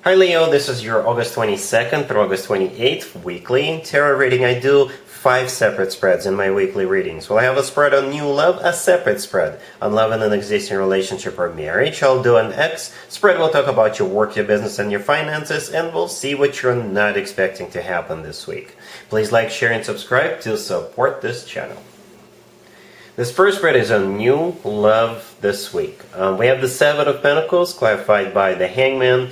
Hi Leo, this is your August 22nd through August 28th weekly tarot reading. I do 5 separate spreads in my weekly readings. Well, I have a spread on new love, a separate spread on love in an existing relationship or marriage. I'll do an X spread. We'll talk about your work, your business, and your finances, and we'll see what you're not expecting to happen this week. Please like, share, and subscribe to support this channel. This first spread is on new love this week. We have the Seven of Pentacles clarified by the Hangman.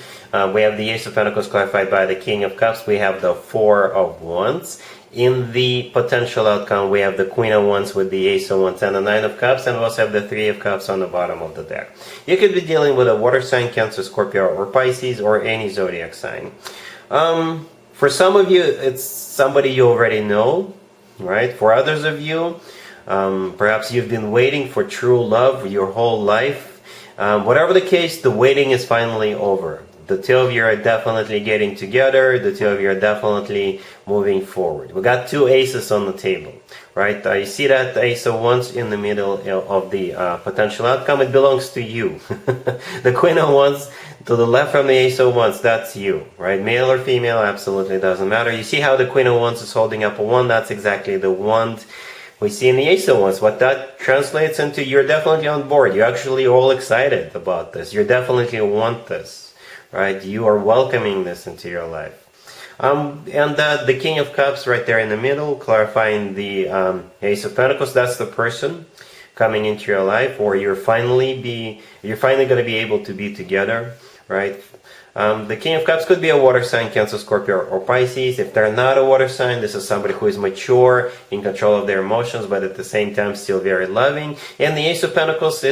We have the Ace of Pentacles clarified by the King of Cups. We have the Four of Wands. In the potential outcome, we have the Queen of Wands with the Ace of Wands and the Nine of Cups, and we also have the Three of Cups on the bottom of the deck. You could be dealing with a water sign, Cancer, Scorpio, or Pisces, or any zodiac sign. For some of you, it's somebody you already know, right? For others of you, perhaps you've been waiting for true love your whole life. Whatever the case, the waiting is finally over. The two of you are definitely getting together. The two of you are definitely moving forward. We got two aces on the table, right? You see that ace of wands in the middle of the potential outcome. It belongs to you. The Queen of Wands to the left from the ace of wands, that's you, right? Male or female, absolutely doesn't matter. You see how the Queen of Wands is holding up a wand? That's exactly the wand we see in the Ace of Wands. What that translates into, you're definitely on board. You're actually all excited about this. You definitely want this, right? You are welcoming this into your life. And the King of Cups right there in the middle, clarifying the Ace of Pentacles. That's the person coming into your life, or you're finally going to be able to be together, right? The King of Cups could be a water sign, Cancer, Scorpio, or Pisces. If they're not a water sign, this is somebody who is mature, in control of their emotions, but at the same time still very loving. And the Ace of Pentacles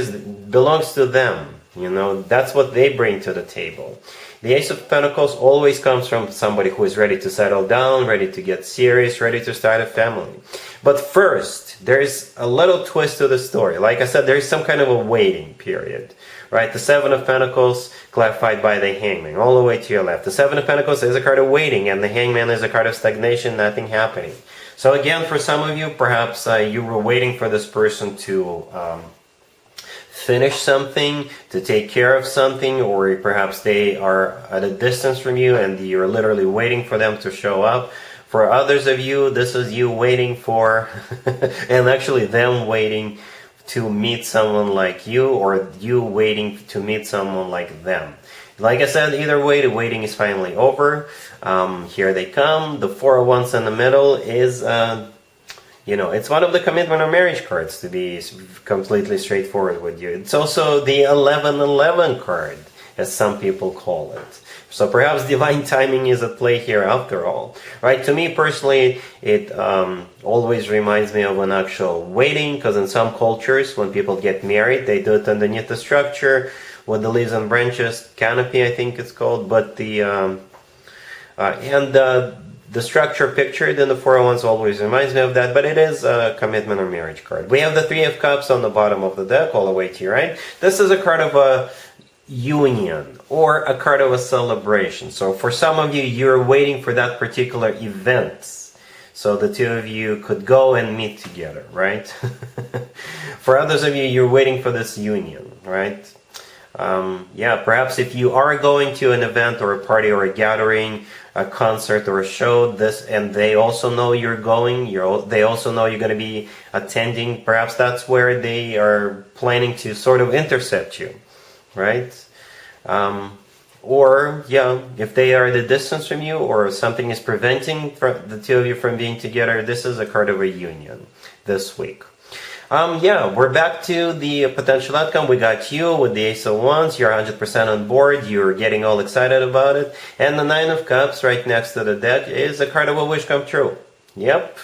belongs to them. You know, that's what they bring to the table. The Ace of Pentacles always comes from somebody who is ready to settle down, ready to get serious, ready to start a family. But first, there's a little twist to the story. Like I said, there's some kind of a waiting period, right? The Seven of Pentacles clarified by the Hangman, all the way to your left. The Seven of Pentacles is a card of waiting, and the Hangman is a card of stagnation, nothing happening. So again, for some of you, perhaps you were waiting for this person to finish something, to take care of something, or perhaps they are at a distance from you and you're literally waiting for them to show up. For others of you, this is you waiting for, and actually them waiting to meet someone like you, or you waiting to meet someone like them. Like I said, either way, the waiting is finally over. Here they come. The Four of Wands in the middle is it's one of the commitment or marriage cards, to be completely straightforward with you. It's also the 1111 card, as some people call it. So perhaps divine timing is at play here after all, right? To me personally, it always reminds me of an actual wedding, because in some cultures, when people get married, they do it underneath the structure with the leaves and branches, canopy I think it's called, but the structure pictured in the Four of Wands always reminds me of that, but it is a commitment or marriage card. We have the Three of Cups on the bottom of the deck, all the way to your right. This is a card of a union, or a card of a celebration. So for some of you, you're waiting for that particular event, so the two of you could go and meet together, right? For others of you, you're waiting for this union, right? Perhaps if you are going to an event or a party or a gathering, a concert or a show, and they also know you're going, they also know you're going to be attending, perhaps that's where they are planning to sort of intercept you, right? If they are at a distance from you, or something is preventing the two of you from being together, this is a card of a union this week. We're back to the potential outcome. We got you with the Ace of Wands. You're 100% on board. You're getting all excited about it. And the Nine of Cups right next to the deck is a card of a wish come true. Yep.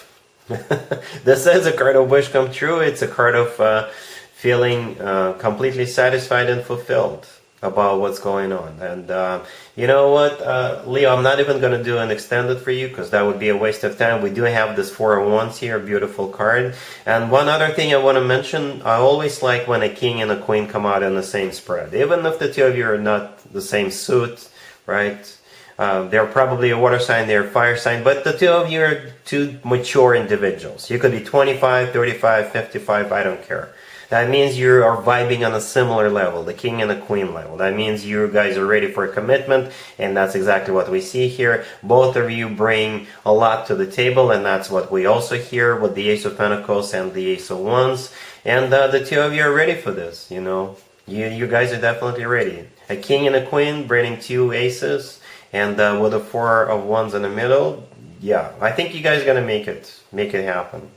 This is a card of wish come true. It's a card of feeling completely satisfied and fulfilled about what's going on. And you know what, Leo, I'm not even going to do an extended for you, because that would be a waste of time. We do have this Four of Wands here, beautiful card. And one other thing I want to mention, I always like when a king and a queen come out in the same spread, even if the two of you are not the same suit, right? They're probably a water sign, they're a fire sign, but the two of you are two mature individuals. You could be 25, 35, 55, I don't care. That means you are vibing on a similar level, the king and the queen level. That means you guys are ready for a commitment, and that's exactly what we see here. Both of you bring a lot to the table, and that's what we also hear with the Ace of Pentacles and the Ace of Wands. And the two of you are ready for this, you know. You guys are definitely ready. A king and a queen bringing two aces, and with a Four of Wands in the middle. Yeah, I think you guys are gonna make it happen,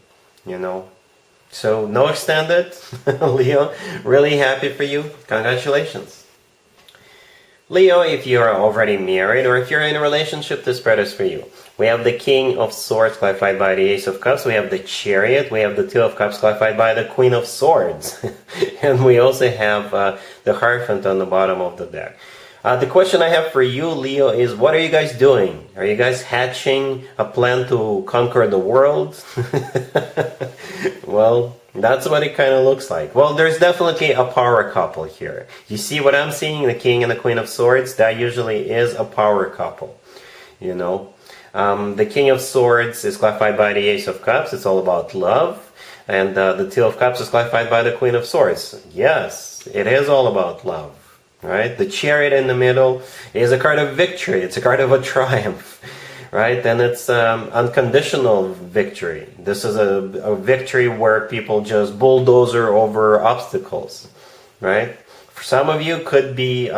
you know. So no extended, Leo. Really happy for you. Congratulations. Leo, if you are already married or if you're in a relationship, this spread is for you. We have the King of Swords clarified by the Ace of Cups. We have the Chariot. We have the Two of Cups clarified by the Queen of Swords. And we also have the Hierophant on the bottom of the deck. The question I have for you, Leo, is what are you guys doing? Are you guys hatching a plan to conquer the world? Well, that's what it kind of looks like. Well, there's definitely a power couple here. You see what I'm seeing, the King and the Queen of Swords? That usually is a power couple, you know. The King of Swords is clarified by the Ace of Cups. It's all about love. And the Two of Cups is clarified by the Queen of Swords. Yes, it is all about love. Right? The Chariot in the middle is a card of victory. It's a card of a triumph. Right? And it's unconditional victory. This is a victory where people just bulldozer over obstacles. Right? For some of you, could be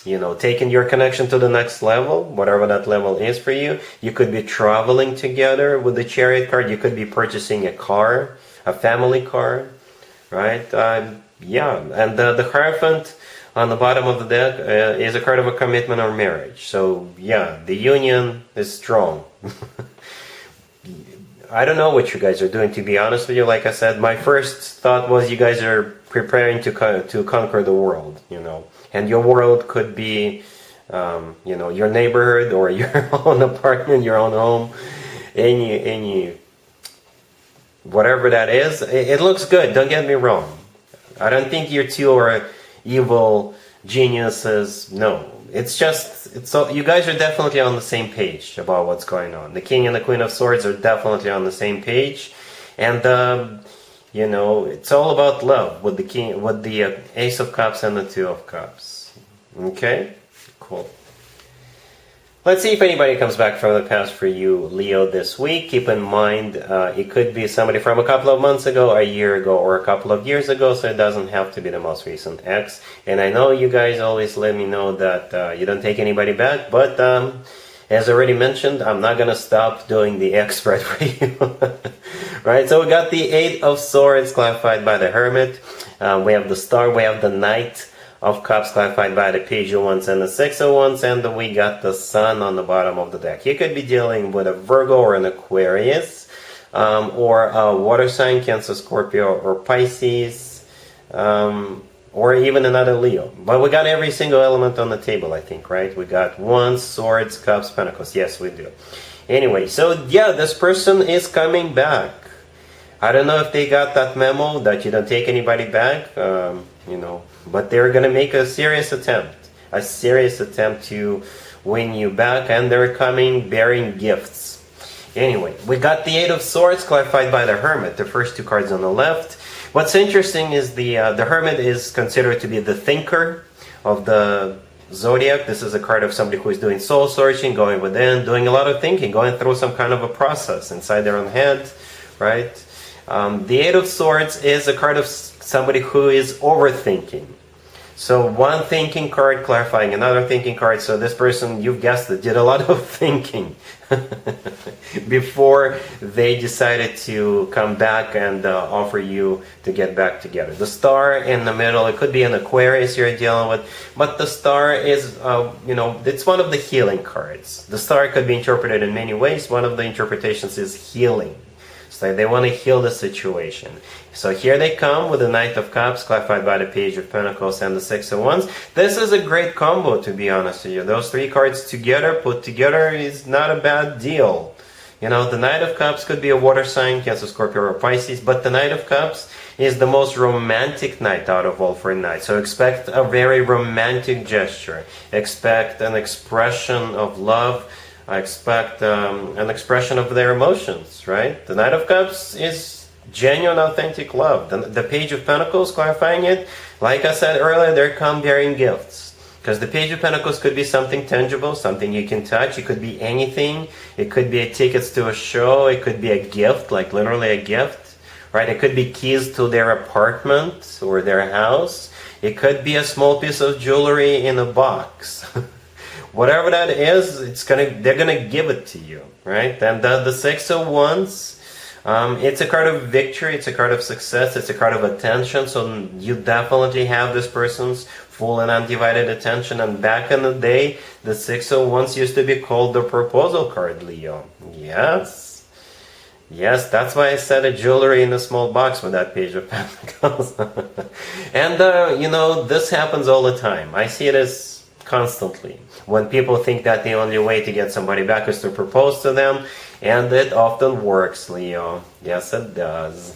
you know, taking your connection to the next level, whatever that level is for you. You could be traveling together with the Chariot card. You could be purchasing a car, a family car. Right? Yeah. And the Hierophant on the bottom of the deck is a card of a commitment or marriage. So yeah, the union is strong. I don't know what you guys are doing, to be honest with you. Like I said, my first thought was you guys are preparing to conquer the world, you know. And your world could be, you know, your neighborhood or your own apartment, your own home, any whatever that is. It looks good. Don't get me wrong. I don't think you two are evil geniuses. No, it's just so you guys are definitely on the same page about what's going on. The King and the Queen of Swords are definitely on the same page, and you know, it's all about love with the King, with the Ace of Cups and the Two of Cups. Okay, cool. Let's see if anybody comes back from the past for you, Leo, this week. Keep in mind, it could be somebody from a couple of months ago, a year ago, or a couple of years ago, so it doesn't have to be the most recent ex. And I know you guys always let me know that you don't take anybody back, but as already mentioned, I'm not going to stop doing the ex spread for you. Right, so we got the Eight of Swords clarified by the Hermit. We have the Star, we have the Knight of Cups clarified by the Page of Wands and the Six of Wands, and we got the Sun on the bottom of the deck. You could be dealing with a Virgo or an Aquarius, or a water sign, Cancer, Scorpio, or Pisces, or even another Leo. But we got every single element on the table, I think, right? We got Wands, Swords, Cups, Pentacles. Yes, we do. Anyway, so yeah, this person is coming back. I don't know if they got that memo that you don't take anybody back, you know, but they're going to make a serious attempt to win you back, and they're coming bearing gifts. Anyway, we got the Eight of Swords clarified by the Hermit, the first two cards on the left. What's interesting is the Hermit is considered to be the thinker of the Zodiac. This is a card of somebody who is doing soul searching, going within, doing a lot of thinking, going through some kind of a process inside their own head, right? The Eight of Swords is a card of somebody who is overthinking. So one thinking card clarifying another thinking card. So this person, you've guessed it, did a lot of thinking before they decided to come back and offer you to get back together. The Star in the middle, it could be an Aquarius you're dealing with, but the Star is, you know, it's one of the healing cards. The Star could be interpreted in many ways. One of the interpretations is healing. So they want to heal the situation. So here they come with the Knight of Cups, clarified by the Page of Pentacles and the Six of Wands. This is a great combo, to be honest with you. Those three cards together, put together, is not a bad deal. You know, the Knight of Cups could be a water sign, Cancer, Scorpio, or Pisces, but the Knight of Cups is the most romantic knight out of all four knights. So expect a very romantic gesture. Expect an expression of love. I expect an expression of their emotions, right? The Knight of Cups is Genuine, authentic love. The Page of Pentacles, clarifying it, like I said earlier, they come bearing gifts. Because the Page of Pentacles could be something tangible, something you can touch. It could be anything. It could be tickets to a show. It could be a gift, like literally a gift. Right? It could be keys to their apartment or their house. It could be a small piece of jewelry in a box. Whatever that is, they're gonna give it to you, right? And the Six of Wands, it's a card of victory, it's a card of success, it's a card of attention. So you definitely have this person's full and undivided attention. And back in the day, the Six of Wands used to be called the proposal card, Leo. Yes. Yes, that's why I said a jewelry in a small box with that Page of Pentacles. And, this happens all the time. I see it as constantly. When people think that the only way to get somebody back is to propose to them, and it often works, Leo. Yes, it does.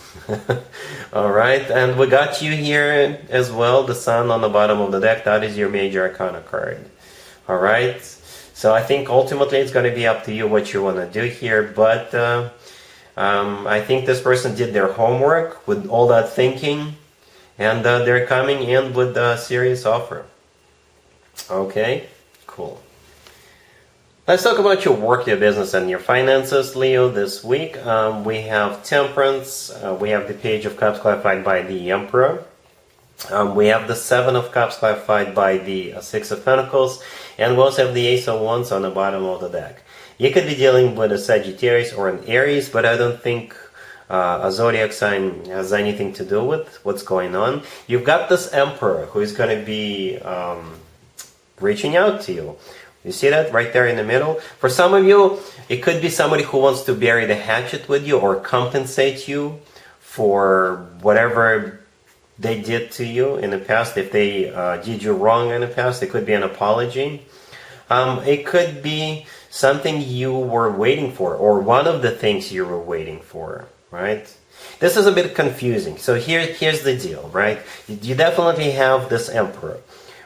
Alright, and we got you here as well, the Sun on the bottom of the deck. That is your Major Arcana card. Alright, so I think ultimately it's going to be up to you what you want to do here, but I think this person did their homework with all that thinking, and they're coming in with a serious offer. Okay, cool. Let's talk about your work, your business, and your finances, Leo, this week. We have Temperance, we have the Page of Cups clarified by the Emperor. We have the Seven of Cups clarified by the Six of Pentacles, and we also have the Ace of Wands on the bottom of the deck. You could be dealing with a Sagittarius or an Aries, but I don't think a zodiac sign has anything to do with what's going on. You've got this Emperor who is going to be reaching out to you. You see that right there in the middle? For some of you, it could be somebody who wants to bury the hatchet with you or compensate you for whatever they did to you in the past. If they did you wrong in the past, it could be an apology. It could be something you were waiting for, or one of the things you were waiting for, right? This is a bit confusing. So here's the deal, right? You definitely have this Emperor.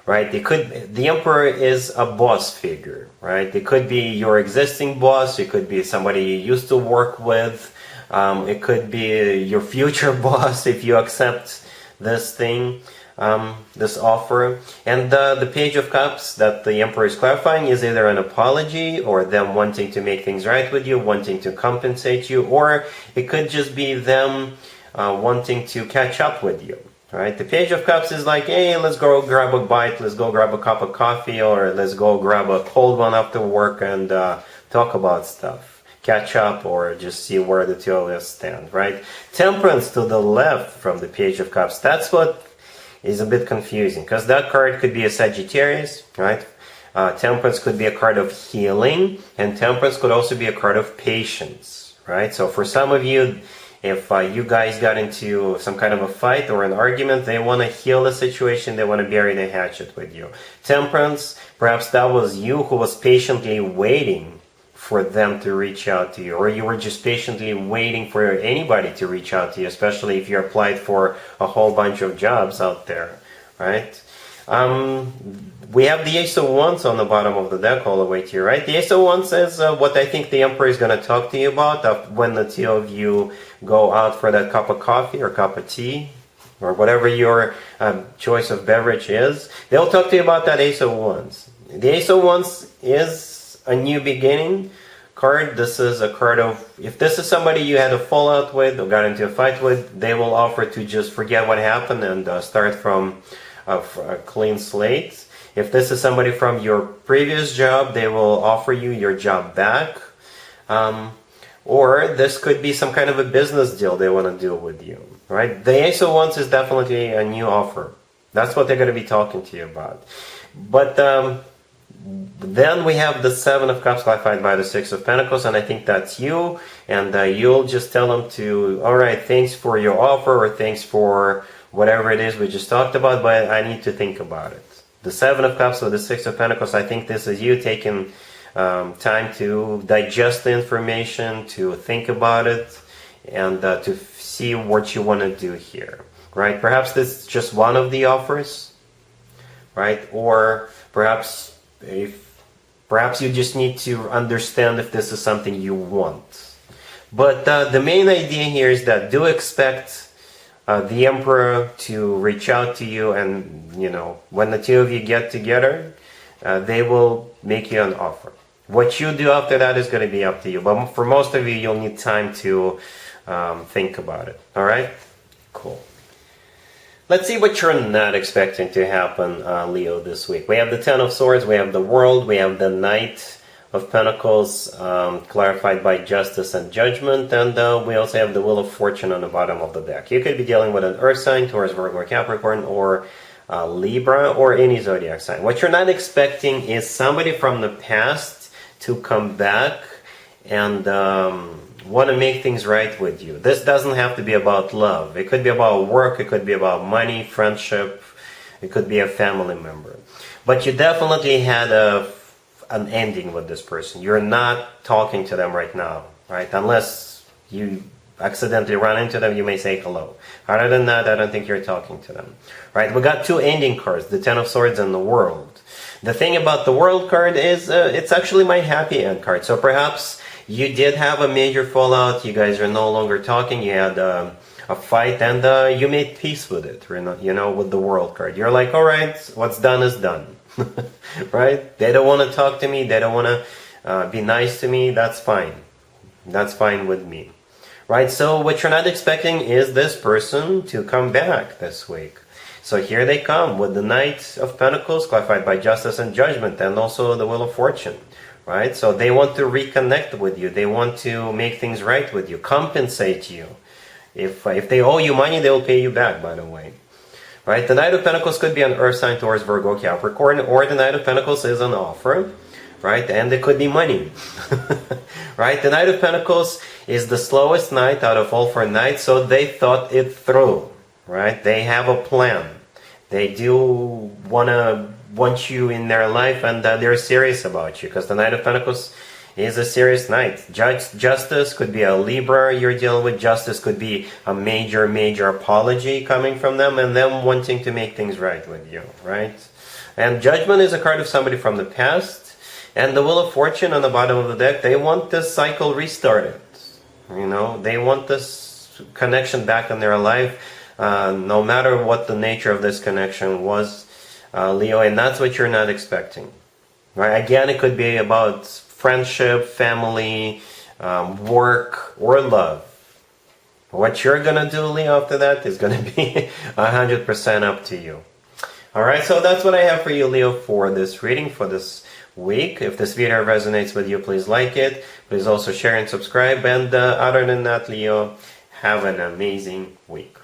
Right? The Emperor is a boss figure, right? It could be your existing boss, it could be somebody you used to work with, it could be your future boss if you accept this thing, this offer. And the Page of Cups that the Emperor is clarifying is either an apology or them wanting to make things right with you, wanting to compensate you, or it could just be them wanting to catch up with you. Right? The Page of Cups is like, hey, let's go grab a bite, let's go grab a cup of coffee, or let's go grab a cold one after work and talk about stuff. Catch up, or just see where the two of us stand, right? Temperance to the left from the Page of Cups, that's what is a bit confusing, because that card could be a Sagittarius, right? Temperance could be a card of healing, and Temperance could also be a card of patience, right? So for some of you, if you guys got into some kind of a fight or an argument, they want to heal the situation, they want to bury the hatchet with you. Temperance, perhaps that was you who was patiently waiting for them to reach out to you, or you were just patiently waiting for anybody to reach out to you, especially if you applied for a whole bunch of jobs out there, right? We have the Ace of Wands on the bottom of the deck all the way to your right. The Ace of Wands is what I think the Emperor is going to talk to you about when the two of you go out for that cup of coffee or cup of tea or whatever your choice of beverage is. They'll talk to you about that Ace of Wands. The Ace of Wands is a new beginning card. This is a card of, if this is somebody you had a fallout with or got into a fight with, they will offer to just forget what happened and start from a clean slate. If this is somebody from your previous job, they will offer you your job back. Or this could be some kind of a business deal they want to do with you, right? The Ace of Wands is definitely a new offer. That's what they're going to be talking to you about. But then we have the Seven of Cups clarified by the Six of Pentacles, and I think that's you. And you'll just tell them to, all right, thanks for your offer, or thanks for whatever it is we just talked about, but I need to think about it. The Seven of Cups with the Six of Pentacles, I think this is you taking time to digest the information, to think about it, and to see what you want to do here, right? Perhaps this is just one of the offers, right? Or perhaps you just need to understand if this is something you want. But the main idea here is that do expect the Emperor to reach out to you, and when the two of you get together, they will make you an offer. What you do after that is going to be up to you. But for most of you, you'll need time to think about it. All right? Cool. Let's see what you're not expecting to happen, Leo, this week. We have the Ten of Swords, we have the World, we have the Knight of Pentacles, clarified by Justice and Judgment, and we also have the Wheel of Fortune on the bottom of the deck. You could be dealing with an Earth sign, Taurus, Virgo, or Capricorn, or Libra, or any zodiac sign. What you're not expecting is somebody from the past to come back and want to make things right with you. This doesn't have to be about love. It could be about work, it could be about money, friendship, it could be a family member. But you definitely had an ending with this person. You're not talking to them right now, right? Unless you accidentally run into them, you may say hello. Other than that, I don't think you're talking to them, right? We got two ending cards, the Ten of Swords and the World. The thing about the World card is it's actually my happy end card. So perhaps you did have a major fallout, you guys are no longer talking, you had a fight, and you made peace with it, with the World card. You're like, all right, what's done is done. Right? They don't want to talk to me, they don't want to be nice to me, that's fine. That's fine with me. Right? So what you're not expecting is this person to come back this week. So here they come with the Knight of Pentacles, clarified by Justice and Judgment, and also the Wheel of Fortune. Right? So they want to reconnect with you, they want to make things right with you, compensate you. If they owe you money, they'll pay you back, by the way. Right? The Knight of Pentacles could be an Earth sign, Taurus, Virgo, Capricorn, or the Knight of Pentacles is an offer, right? And it could be money. Right? The Knight of Pentacles is the slowest knight out of all four knights, so they thought it through, right? They have a plan. They do want you in their life, and they're serious about you, because the Knight of Pentacles is a serious knight. Justice could be a Libra you're dealing with. Justice could be a major apology coming from them, and them wanting to make things right with you, right? And Judgment is a card of somebody from the past. And the Wheel of Fortune on the bottom of the deck, they want this cycle restarted. They want this connection back in their life, no matter what the nature of this connection was, Leo, and that's what you're not expecting. Right? Again, it could be about friendship, family, work, or love. What you're going to do, Leo, after that is going to be 100% up to you. Alright, so that's what I have for you, Leo, for this reading, for this week. If this video resonates with you, please like it. Please also share and subscribe. And other than that, Leo, have an amazing week.